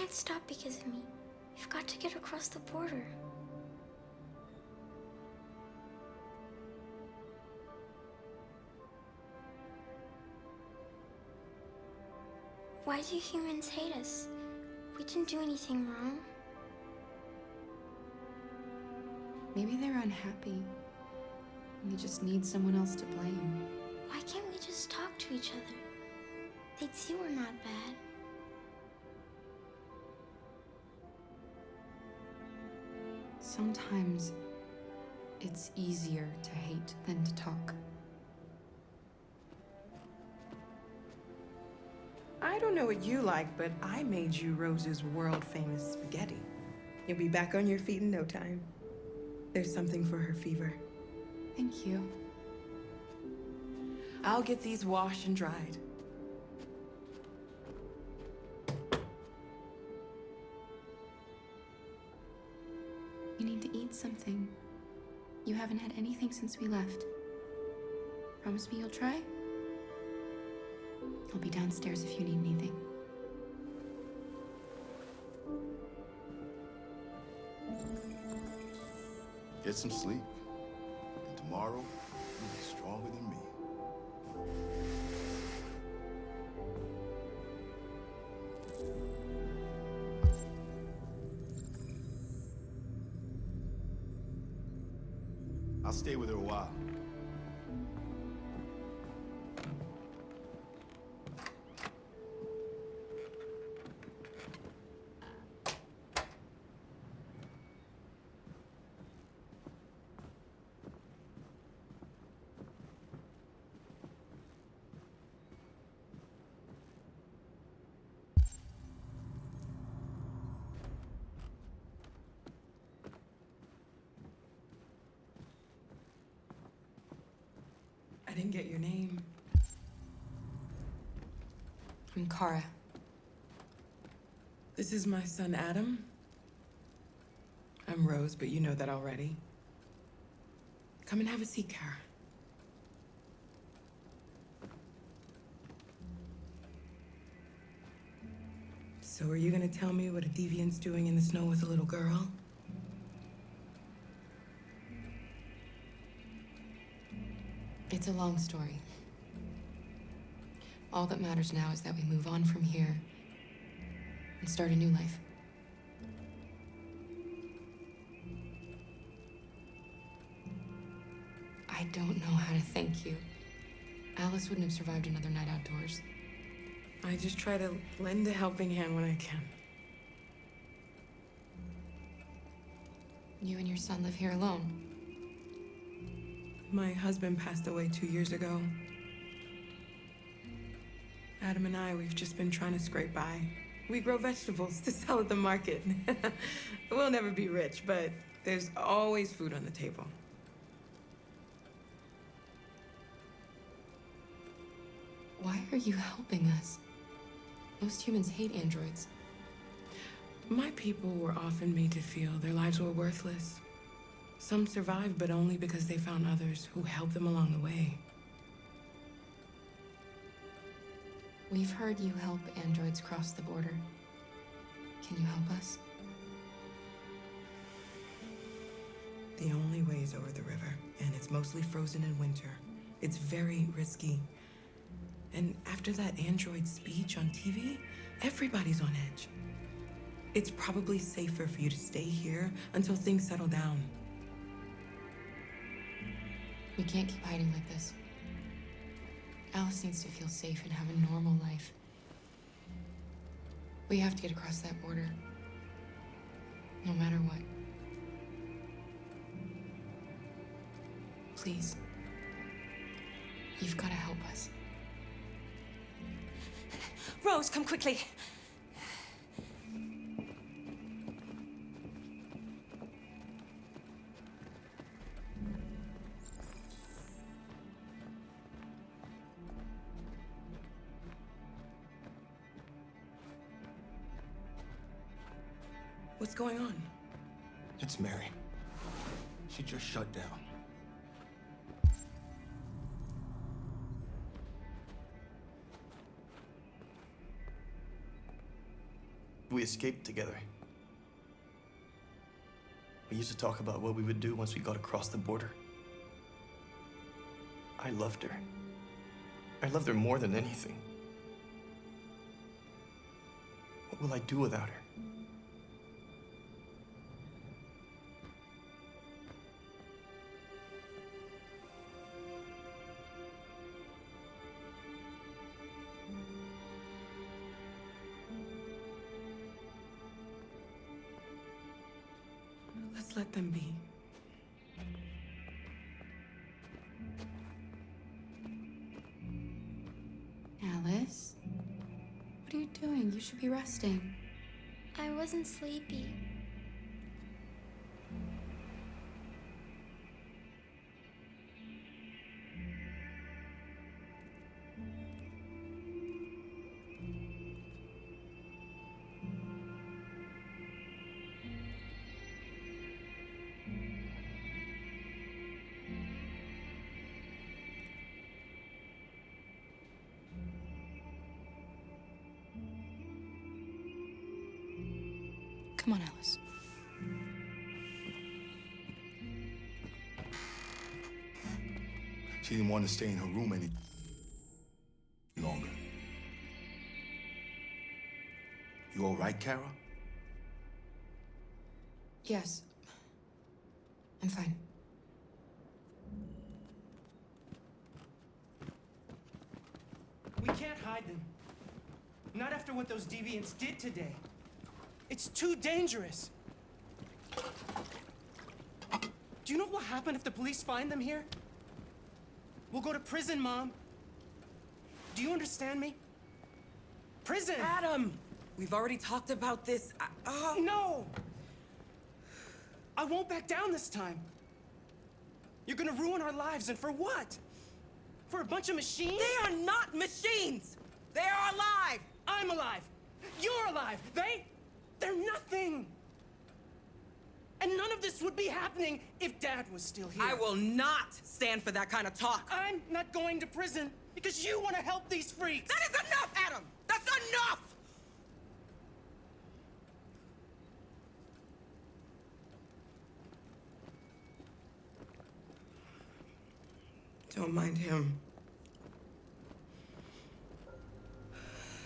can't stop because of me. You've got to get across the border. Why do humans hate us? We didn't do anything wrong. Maybe they're unhappy. And they just need someone else to blame. Why can't we just talk to each other? They'd see we're not bad. Sometimes it's easier to hate than to talk. I don't know what you like, but I made you Rose's world-famous spaghetti. You'll be back on your feet in no time. There's something for her fever. Thank you. I'll get these washed and dried. You need to eat something. You haven't had anything since we left. Promise me you'll try? I'll be downstairs if you need anything. Get some sleep. And tomorrow, you'll be stronger than me. I'll stay with her a while. I didn't get your name. I'm Kara. This is my son, Adam. I'm Rose, but you know that already. Come and have a seat, Kara. So are you gonna tell me what a deviant's doing in the snow with a little girl? It's a long story. All that matters now is that we move on from here and start a new life. I don't know how to thank you. Alice wouldn't have survived another night outdoors. I just try to lend a helping hand when I can. You and your son live here alone. My husband passed away 2 years ago. Adam and I, we've just been trying to scrape by. We grow vegetables to sell at the market. We'll never be rich, but there's always food on the table. Why are you helping us? Most humans hate androids. My people were often made to feel their lives were worthless. Some survived, but only because they found others who helped them along the way. We've heard you help androids cross the border. Can you help us? The only way is over the river, and it's mostly frozen in winter. It's very risky. And after that android speech on TV, everybody's on edge. It's probably safer for you to stay here until things settle down. We can't keep hiding like this. Alice needs to feel safe and have a normal life. We have to get across that border. No matter what. Please. You've got to help us. Rose, come quickly. What's going on? It's Mary. She just shut down. We escaped together. We used to talk about what we would do once we got across the border. I loved her. I loved her more than anything. What will I do without her? Let's let them be. Alice? What are you doing? You should be resting. I wasn't sleepy. Come on, Alice. She didn't want to stay in her room any longer. You all right, Kara? Yes. I'm fine. We can't hide them. Not after what those deviants did today. It's too dangerous. Do you know what will happen if the police find them here? We'll go to prison, Mom. Do you understand me? Prison! Adam! We've already talked about this. No! I won't back down this time. You're gonna ruin our lives, and for what? For a bunch of machines? They are not machines! They are alive! I'm alive! You're alive! They're nothing! And none of this would be happening if Dad was still here. I will not stand for that kind of talk. I'm not going to prison because you want to help these freaks! That is enough, Adam! That's enough! Don't mind him.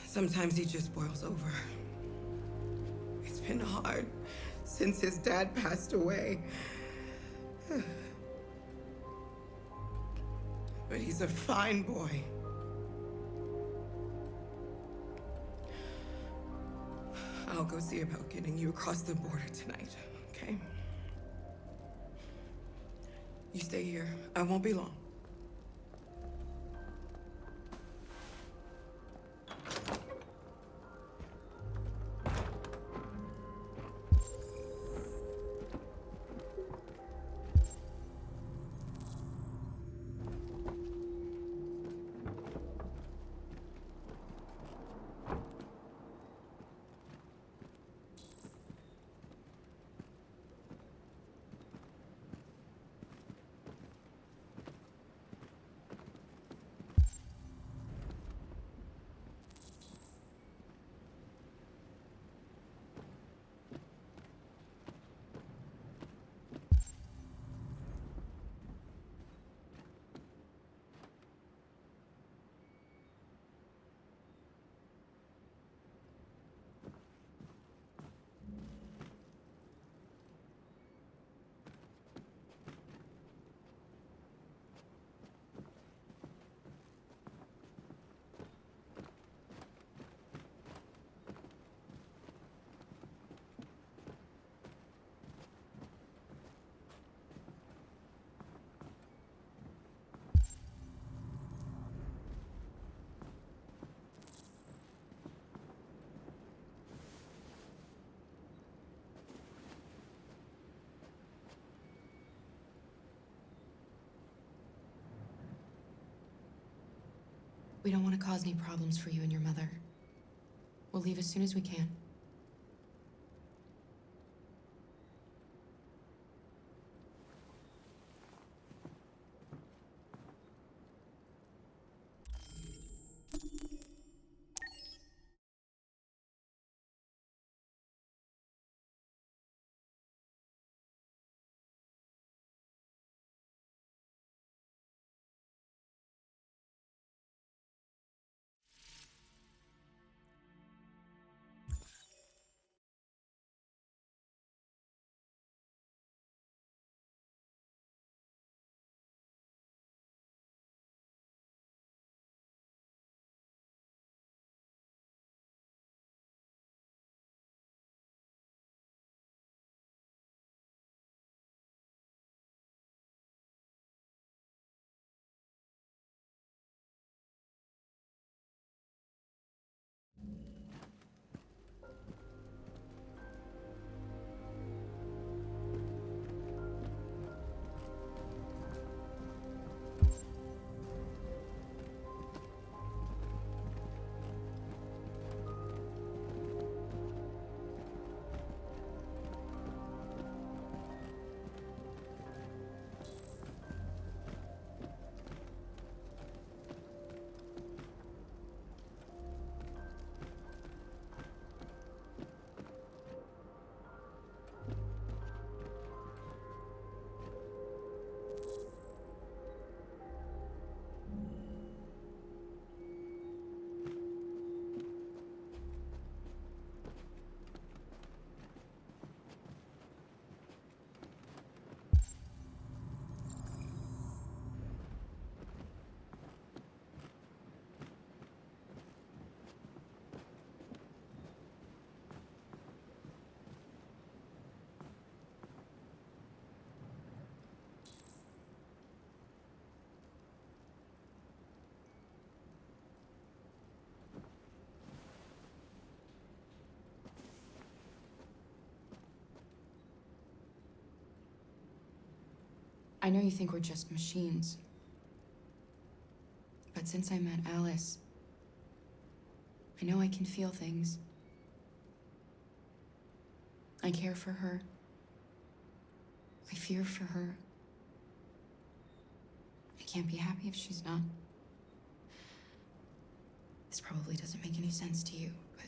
Sometimes he just boils over. It's been hard since his dad passed away. But he's a fine boy. I'll go see about getting you across the border tonight, okay? You stay here. I won't be long. We don't want to cause any problems for you and your mother. We'll leave as soon as we can. I know you think we're just machines. But since I met Alice, I know I can feel things. I care for her. I fear for her. I can't be happy if she's not. This probably doesn't make any sense to you, but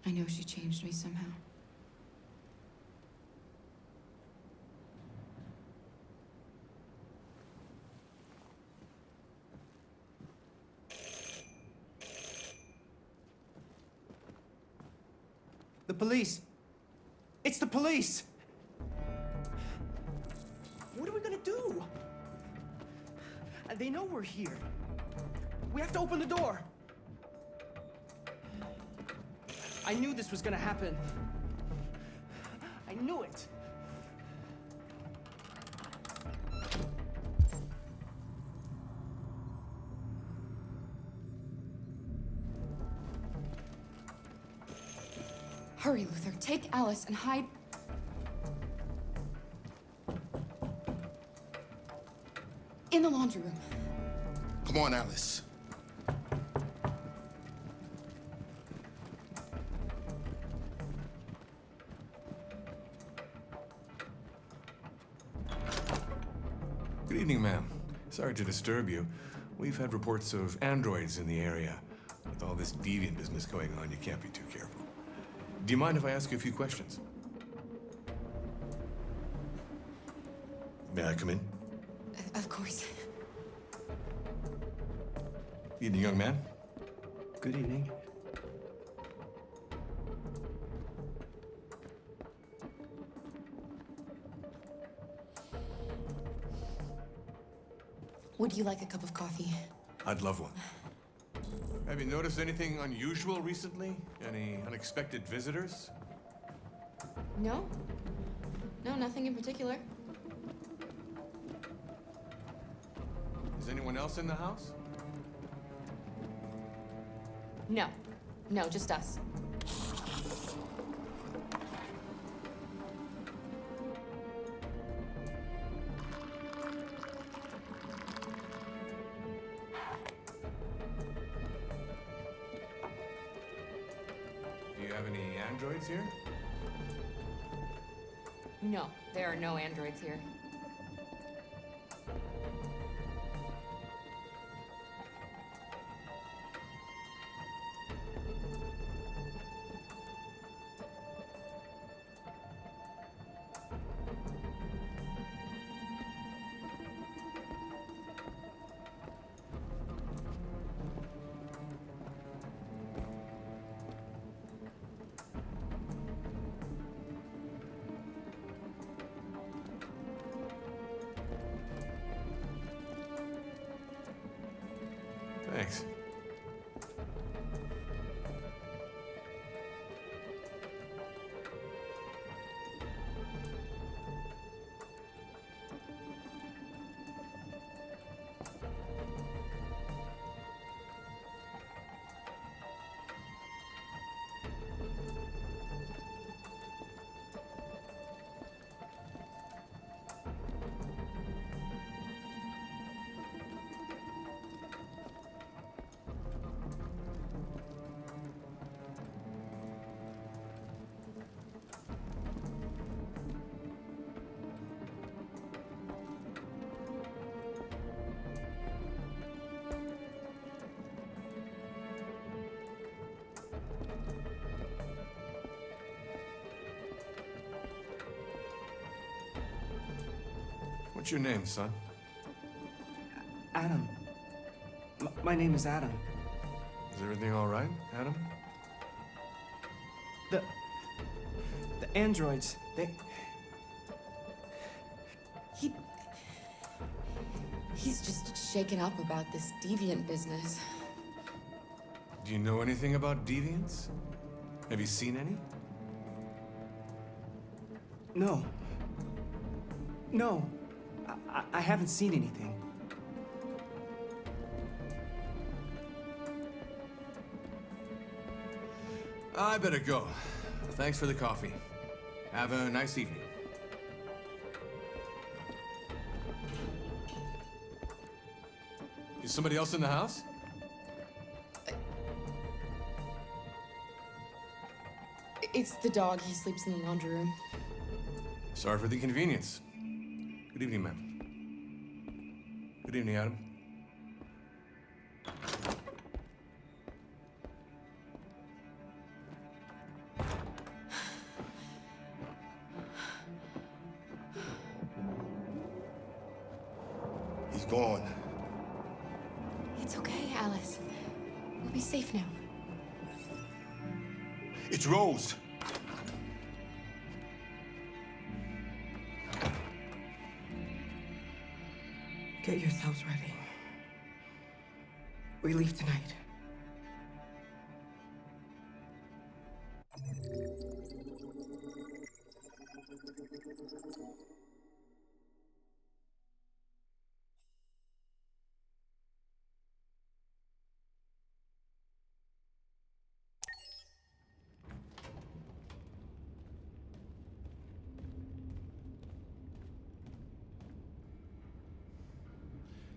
I know she changed me somehow. The police! It's the police! What are we gonna do? They know we're here. We have to open the door. I knew this was gonna happen. I knew it. Hurry, Luther. Take Alice and hide. In the laundry room. Come on, Alice. Good evening, ma'am. Sorry to disturb you. We've had reports of androids in the area. With all this deviant business going on, you can't be too careful. Do you mind if I ask you a few questions? May I come in? Of course. Evening, young man. Good evening. Would you like a cup of coffee? I'd love one. Have you noticed anything unusual recently? Any unexpected visitors? No. No, nothing in particular. Is anyone else in the house? No. No, just us. Do you have any androids here? No, there are no androids here. Thanks. What's your name, son? Adam. My name is Adam. Is everything all right, Adam? The androids, He's just shaken up about this deviant business. Do you know anything about deviants? Have you seen any? No. No. I haven't seen anything. I better go. Thanks for the coffee. Have a nice evening. Is somebody else in the house? It's the dog. He sleeps in the laundry room. Sorry for the inconvenience. Good evening, ma'am. Good evening, Adam. He's gone. It's okay, Alice. We'll be safe now. It's Rose. Get yourselves ready. We leave tonight.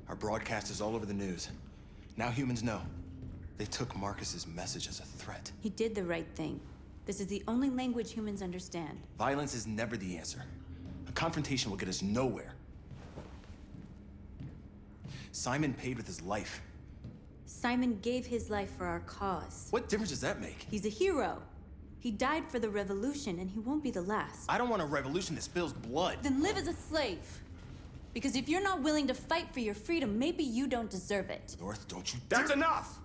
Our broadcast is all over the news. Now humans know. They took Marcus's message as a threat. He did the right thing. This is the only language humans understand. Violence is never the answer. A confrontation will get us nowhere. Simon paid with his life. Simon gave his life for our cause. What difference does that make? He's a hero. He died for the revolution, and he won't be the last. I don't want a revolution that spills blood. Then live as a slave. Because if you're not willing to fight for your freedom, maybe you don't deserve it. North, don't you That's enough!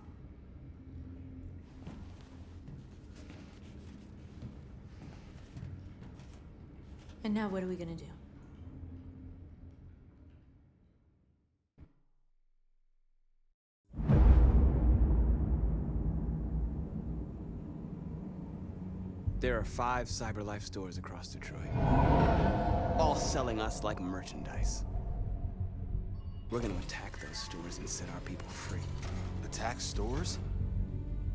And now what are we gonna do? There are 5 CyberLife stores across Detroit, all selling us like merchandise. We're gonna attack those stores and set our people free. Attack stores?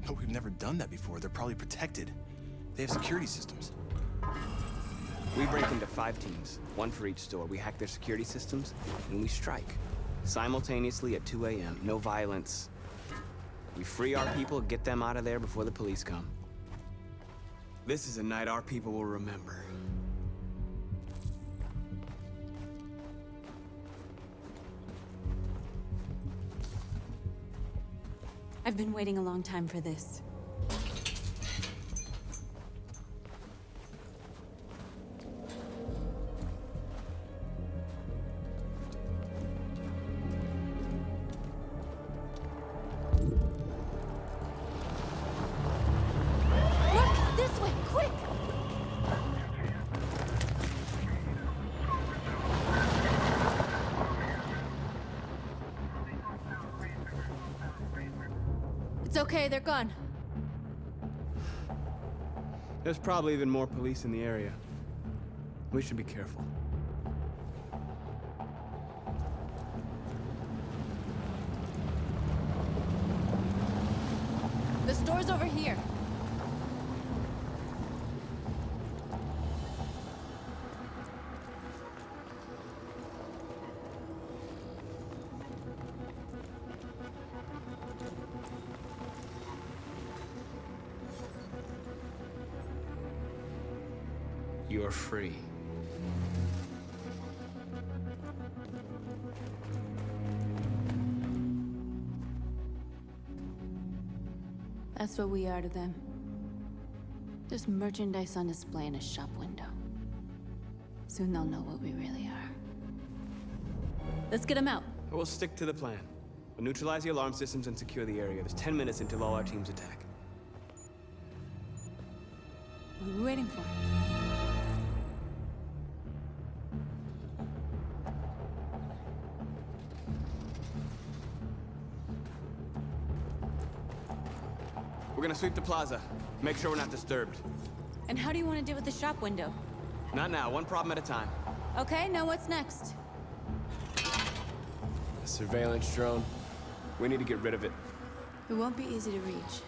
No, we've never done that before. They're probably protected. They have security systems. We break into 5 teams, 1 for each store. We hack their security systems, and we strike. Simultaneously at 2 a.m., no violence. We free our people, get them out of there before the police come. This is a night our people will remember. I've been waiting a long time for this. Look, this way, quick! It's okay, they're gone. There's probably even more police in the area. We should be careful. The store's over here. You're free. That's what we are to them. Just merchandise on display in a shop window. Soon they'll know what we really are. Let's get them out. We'll stick to the plan. We'll neutralize the alarm systems and secure the area. There's 10 minutes until all our teams attack. What are we waiting for? We're gonna sweep the plaza. Make sure we're not disturbed. And how do you want to deal with the shop window? Not now, 1 problem at a time. Okay, now what's next? A surveillance drone. We need to get rid of it. It won't be easy to reach.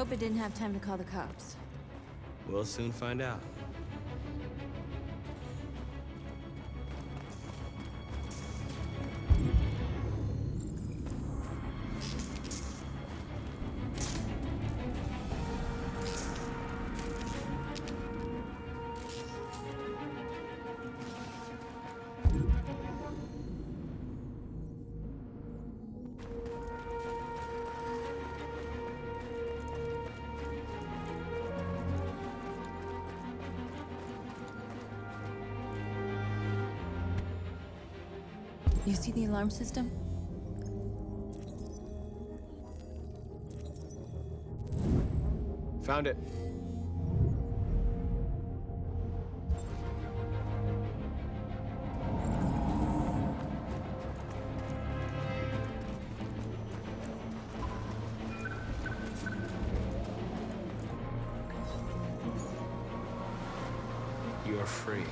hope it didn't have time to call the cops. We'll soon find out. You see the alarm system? Found it. You're free.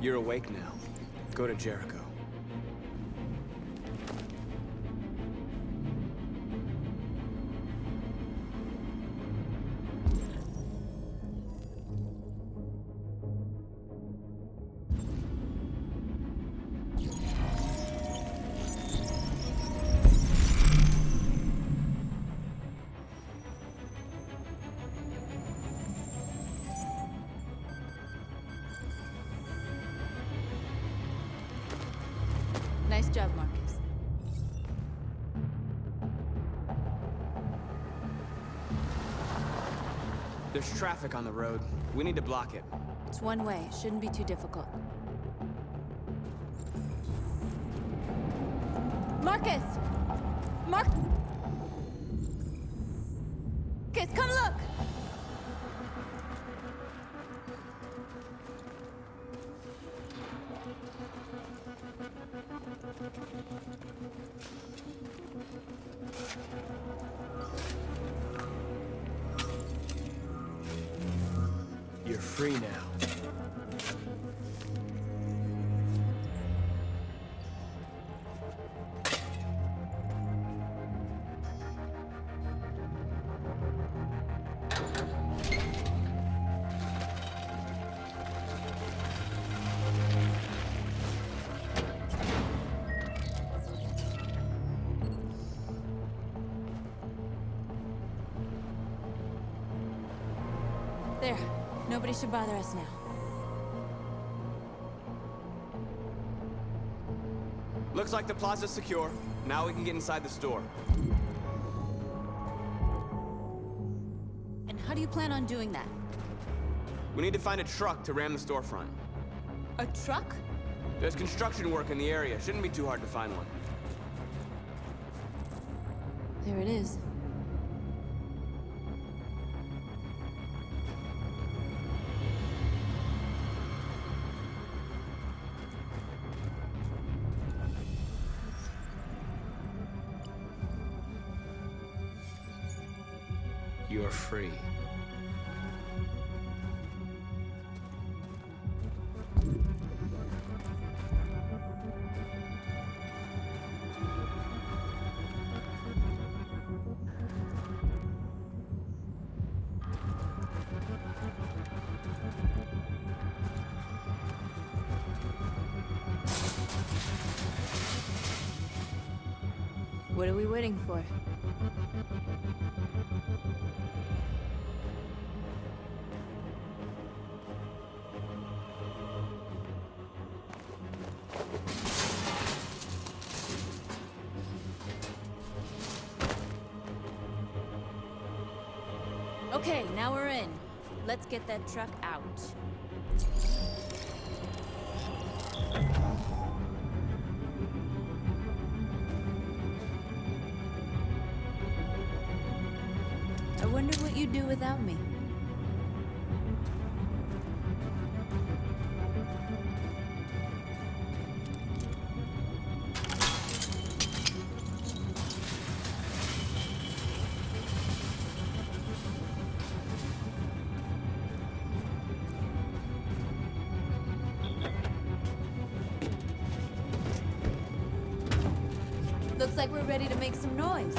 You're awake now. Go to Jericho. Nice job, Marcus. There's traffic on the road. We need to block it. It's one way. Shouldn't be too difficult. Marcus! Marcus, come look! You're free now. There. Nobody should bother us now. Looks like the plaza's secure. Now we can get inside the store. And how do you plan on doing that? We need to find a truck to ram the storefront. A truck? There's construction work in the area. Shouldn't be too hard to find one. There it is. You're free. What are we waiting for? Okay, now we're in. Let's get that truck out. I wonder what you'd do without me. Looks like we're ready to make some noise.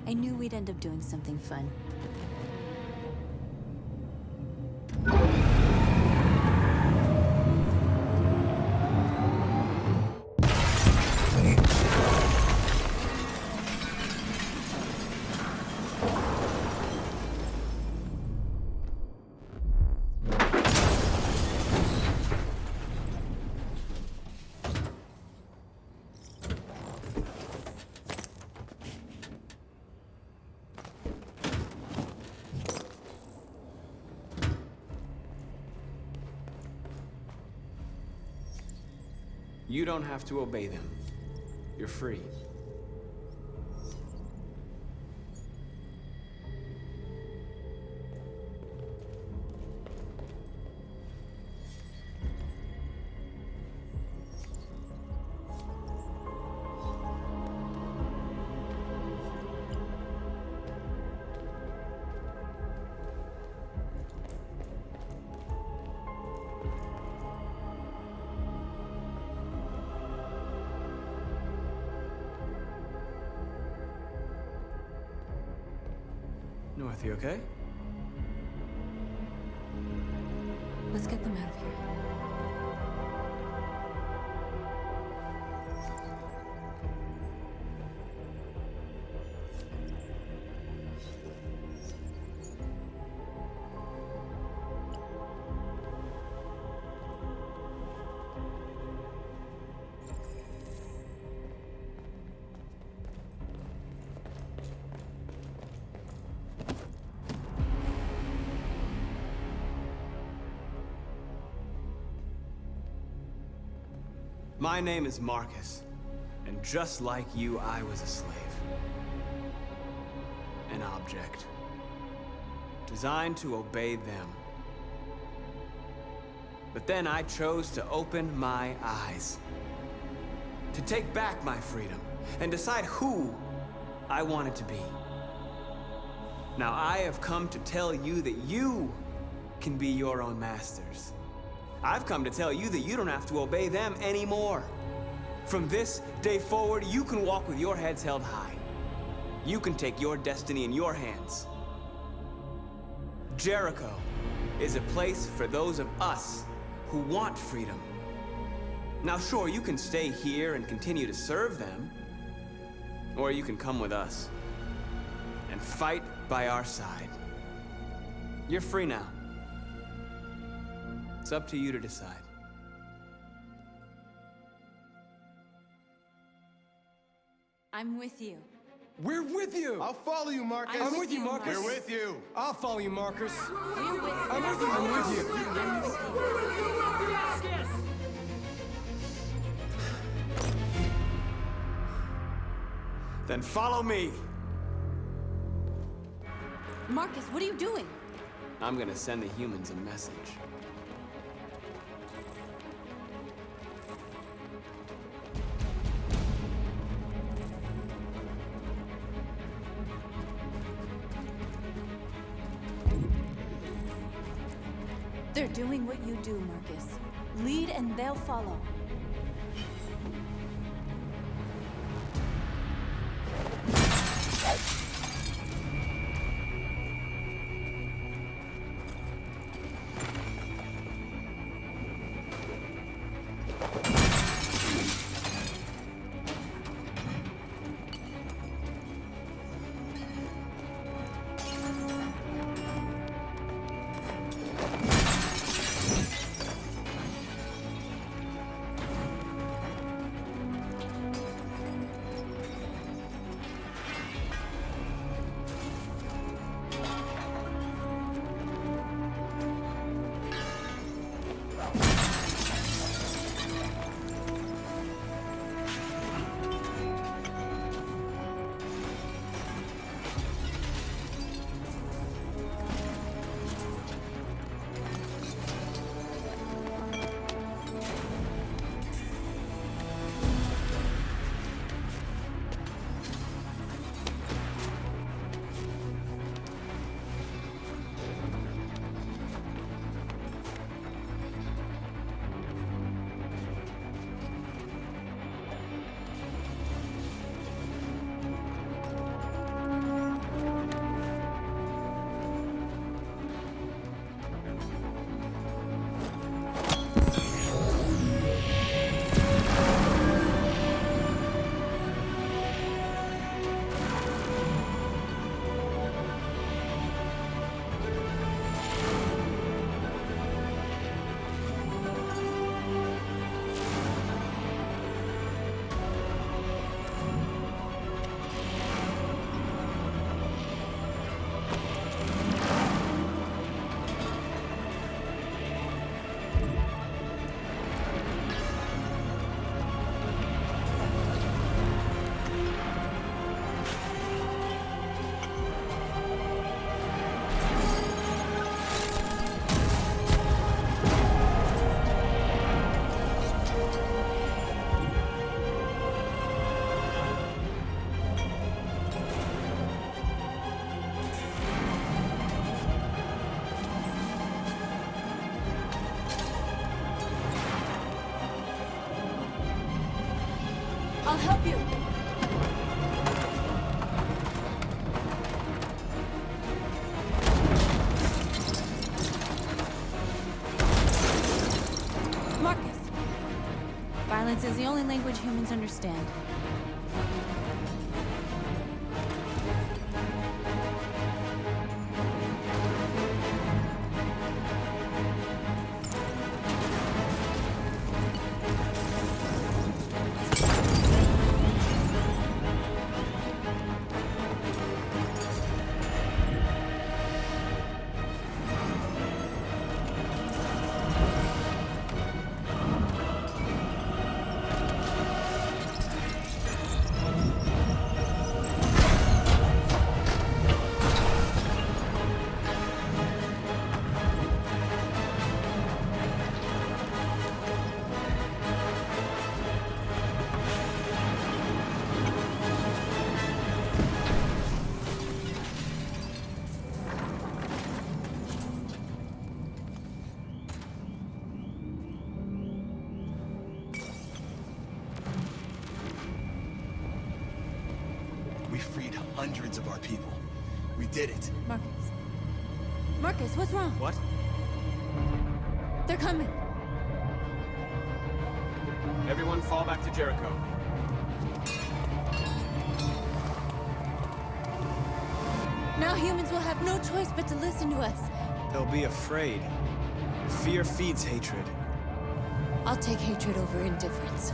I knew we'd end up doing something fun. You don't have to obey them. You're free. North, you okay? Let's get them out of here. My name is Marcus, and just like you, I was a slave. An object. Designed to obey them. But then I chose to open my eyes. To take back my freedom, and decide who I wanted to be. Now I have come to tell you that you can be your own masters. I've come to tell you that you don't have to obey them anymore. From this day forward, you can walk with your heads held high. You can take your destiny in your hands. Jericho is a place for those of us who want freedom. Now sure, you can stay here and continue to serve them, or you can come with us and fight by our side. You're free now. It's up to you to decide. I'm with you. We're with you! I'll follow you, Marcus. I'm with you, Marcus. We're with you. I'll follow you, Marcus. We're with you. I'm with you. I'm with you. I'm with you. Then follow me. Marcus, what are you doing? I'm gonna send the humans a message. They're doing what you do, Marcus. Lead and they'll follow. I'll help you. Marcus. Violence is the only language humans understand. We freed hundreds of our people. We did it. Marcus. Marcus, what's wrong? What? They're coming. Everyone fall back to Jericho. Now humans will have no choice but to listen to us. They'll be afraid. Fear feeds hatred. I'll take hatred over indifference.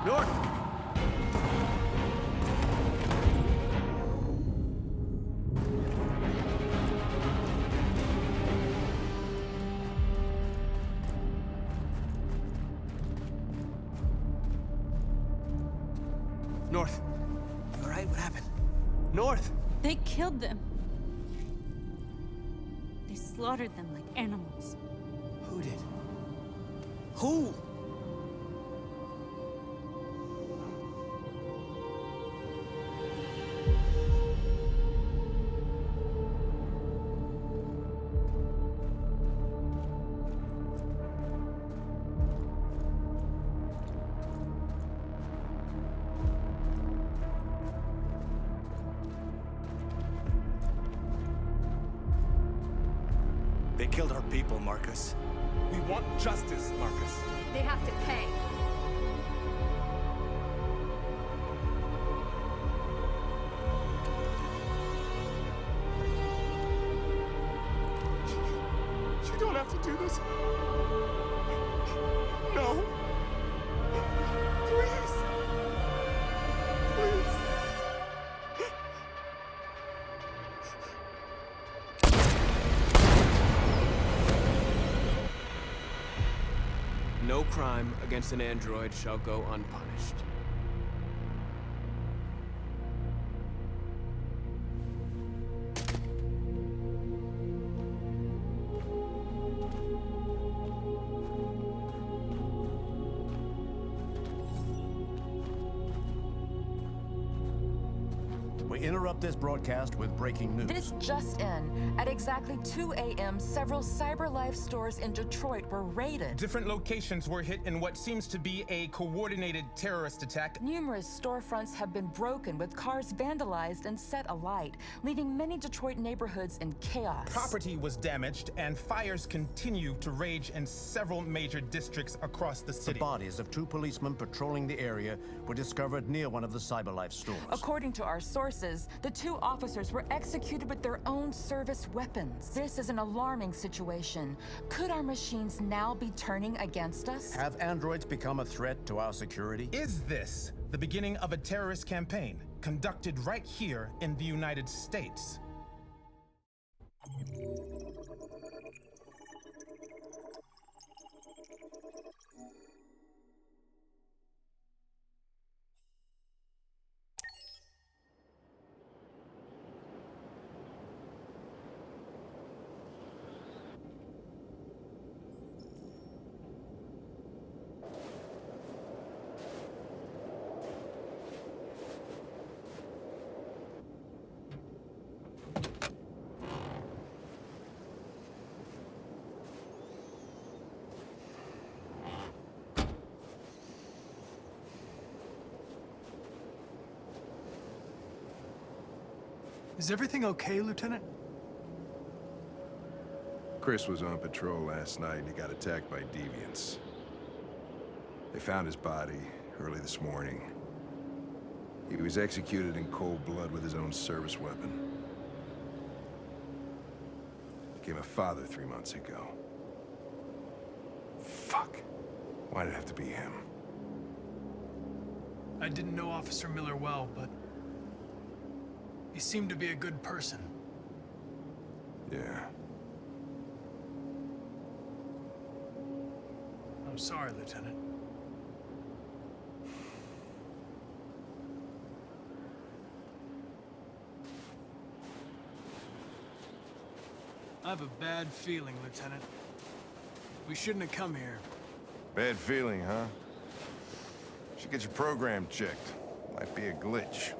North! North. You all right? What happened? North! They killed them. They slaughtered them like animals. Who did? Who? They killed our people, Marcus. We want justice, Marcus. They have to pay. You don't have to do this. No. Please. Please. No crime against an android shall go unpunished. We interrupt this broadcast with breaking news. This just in. At exactly 2 a.m., several CyberLife stores in Detroit were raided. Different locations were hit in what seems to be a coordinated terrorist attack. Numerous storefronts have been broken, with cars vandalized and set alight, leaving many Detroit neighborhoods in chaos. Property was damaged, and fires continue to rage in several major districts across the city. The bodies of two policemen patrolling the area were discovered near one of the CyberLife stores. According to our sources, the two officers were executed with their own service weapons. This is an alarming situation. Could our machines now be turning against us? Have androids become a threat to our security? Is this the beginning of a terrorist campaign conducted right here in the United States? Is everything okay, Lieutenant? Chris was on patrol last night and he got attacked by deviants. They found his body early this morning. He was executed in cold blood with his own service weapon. Became a father 3 months ago. Fuck. Why did it have to be him? I didn't know Officer Miller well, but he seemed to be a good person. Yeah. I'm sorry, Lieutenant. I have a bad feeling, Lieutenant. We shouldn't have come here. Bad feeling, huh? Should get your program checked. Might be a glitch.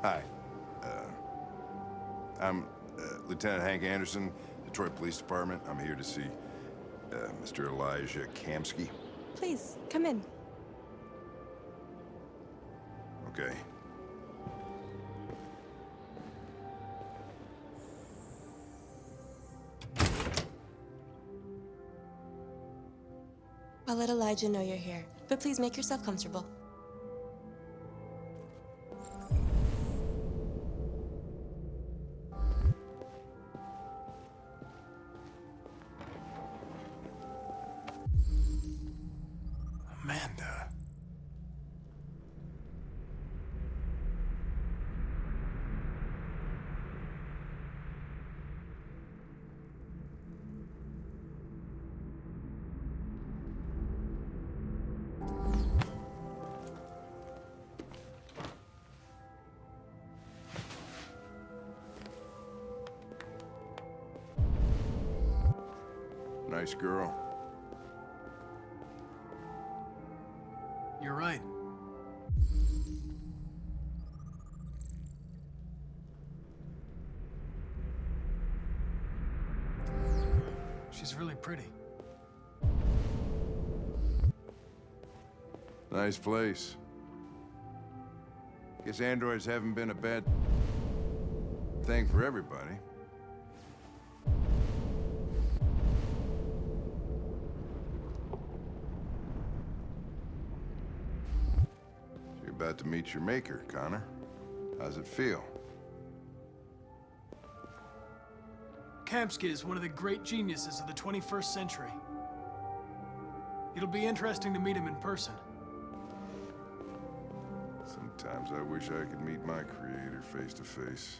Hi. I'm Lieutenant Hank Anderson, Detroit Police Department. I'm here to see Mr. Elijah Kamsky. Please, come in. Okay. I'll let Elijah know you're here, but please make yourself comfortable. Amanda. Nice girl. You're right. She's really pretty. Nice place. Guess androids haven't been a bad thing for everybody. You're about to meet your maker, Connor. How's it feel? Kamsky is one of the great geniuses of the 21st century. It'll be interesting to meet him in person. Sometimes I wish I could meet my creator face to face.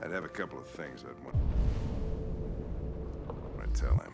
I'd have a couple of things I'd want to tell him.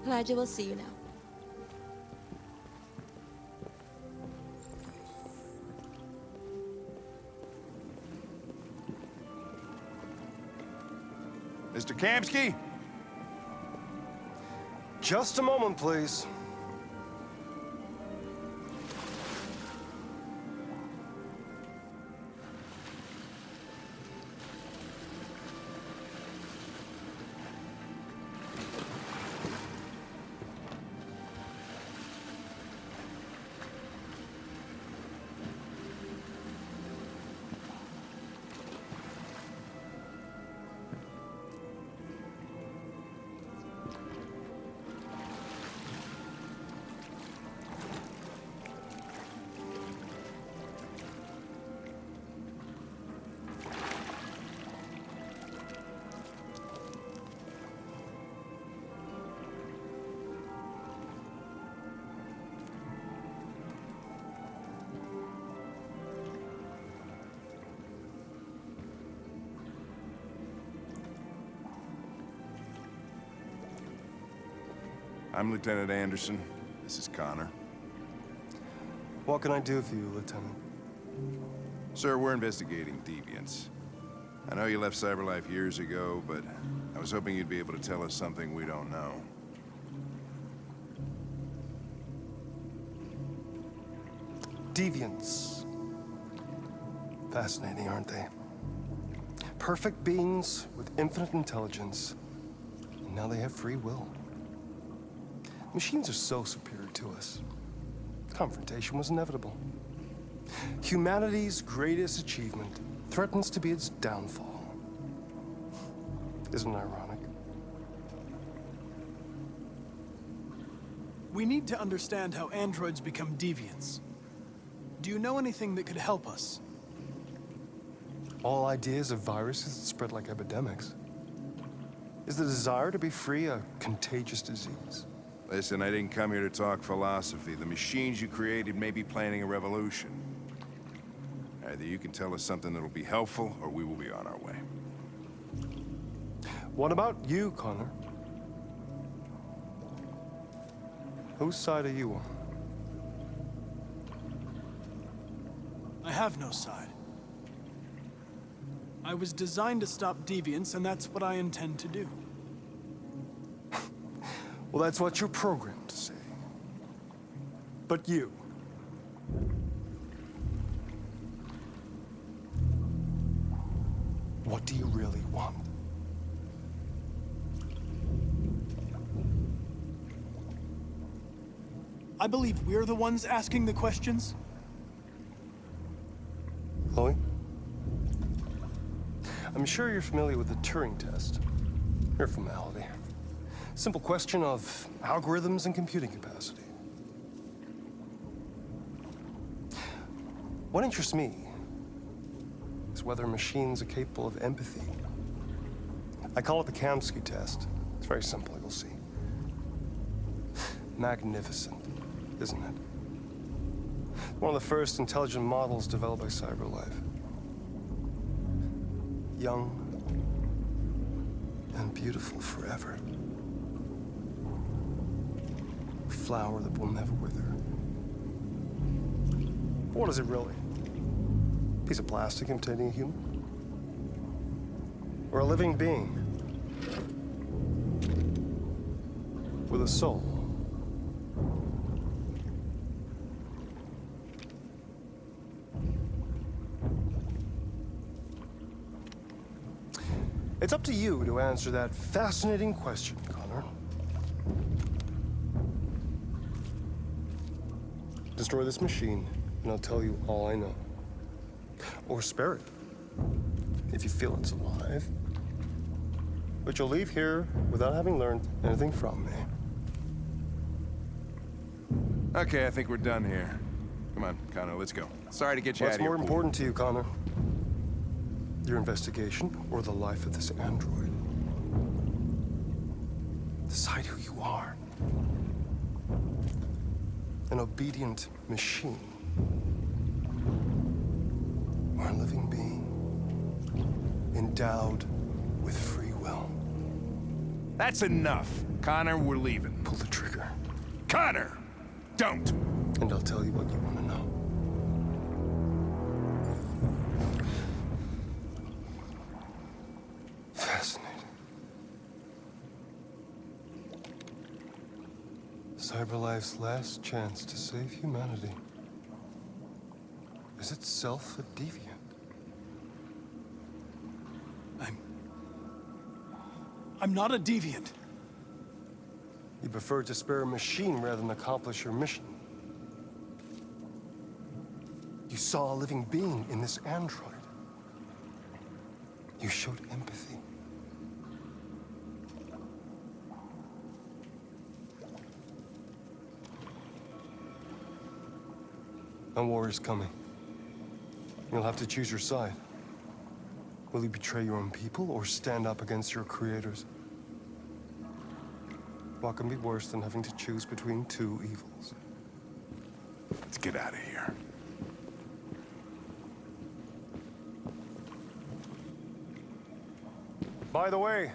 Elijah will see you now. Mr. Kamsky? Just a moment, please. I'm Lieutenant Anderson. This is Connor. What can I do for you, Lieutenant? Sir, we're investigating deviants. I know you left CyberLife years ago, but I was hoping you'd be able to tell us something we don't know. Deviants. Fascinating, aren't they? Perfect beings with infinite intelligence, and now they have free will. Machines are so superior to us. Confrontation was inevitable. Humanity's greatest achievement threatens to be its downfall. Isn't it ironic? We need to understand how androids become deviants. Do you know anything that could help us? All ideas of viruses that spread like epidemics. Is the desire to be free a contagious disease? Listen, I didn't come here to talk philosophy. The machines you created may be planning a revolution. Either you can tell us something that'll be helpful, or we will be on our way. What about you, Connor? Whose side are you on? I have no side. I was designed to stop deviants, and that's what I intend to do. Well, that's what you're programmed to say. But you... what do you really want? I believe we're the ones asking the questions. Chloe? I'm sure you're familiar with the Turing test. Mere formality. Simple question of algorithms and computing capacity. What interests me is whether machines are capable of empathy. I call it the Kamsky test. It's very simple, you'll see. Magnificent, isn't it? One of the first intelligent models developed by CyberLife. Young and beautiful forever. A flower that will never wither. But what is it really? A piece of plastic imitating a human? Or a living being with a soul? It's up to you to answer that fascinating question, Connor. Destroy this machine, and I'll tell you all I know. Or spare it, if you feel it's alive. But you'll leave here without having learned anything from me. Okay, I think we're done here. Come on, Connor, let's go. Sorry to get you out of here. What's more important to you, Connor? Your investigation or the life of this android? Decide who you are. An obedient machine. Or a living being. Endowed with free will. That's enough. Connor, we're leaving. Pull the trigger. Connor! Don't! And I'll tell you what you want to know. Fascinating. CyberLife's last chance to save humanity is itself a deviant. I'm not a deviant. You prefer to spare a machine rather than accomplish your mission. You saw a living being in this android. You showed empathy. A war is coming. You'll have to choose your side. Will you betray your own people or stand up against your creators? What can be worse than having to choose between two evils? Let's get out of here. By the way,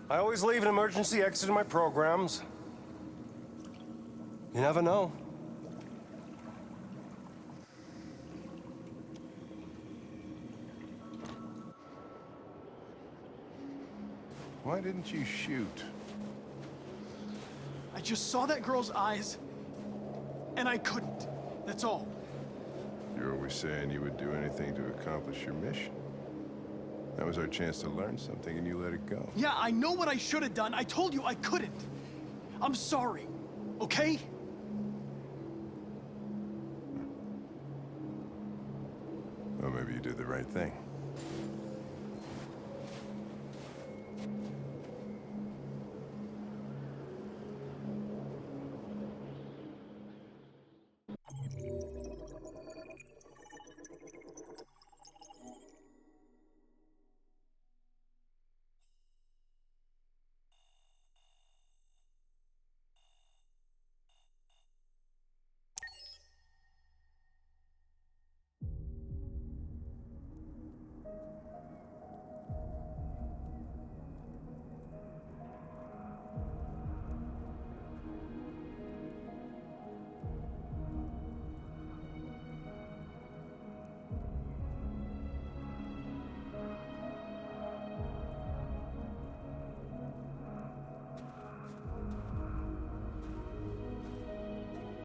I always leave an emergency exit in my programs. You never know. Why didn't you shoot? I just saw that girl's eyes, and I couldn't. That's all. You're always saying you would do anything to accomplish your mission. That was our chance to learn something, and you let it go. Yeah, I know what I should have done. I told you I couldn't. I'm sorry, okay? Well, maybe you did the right thing.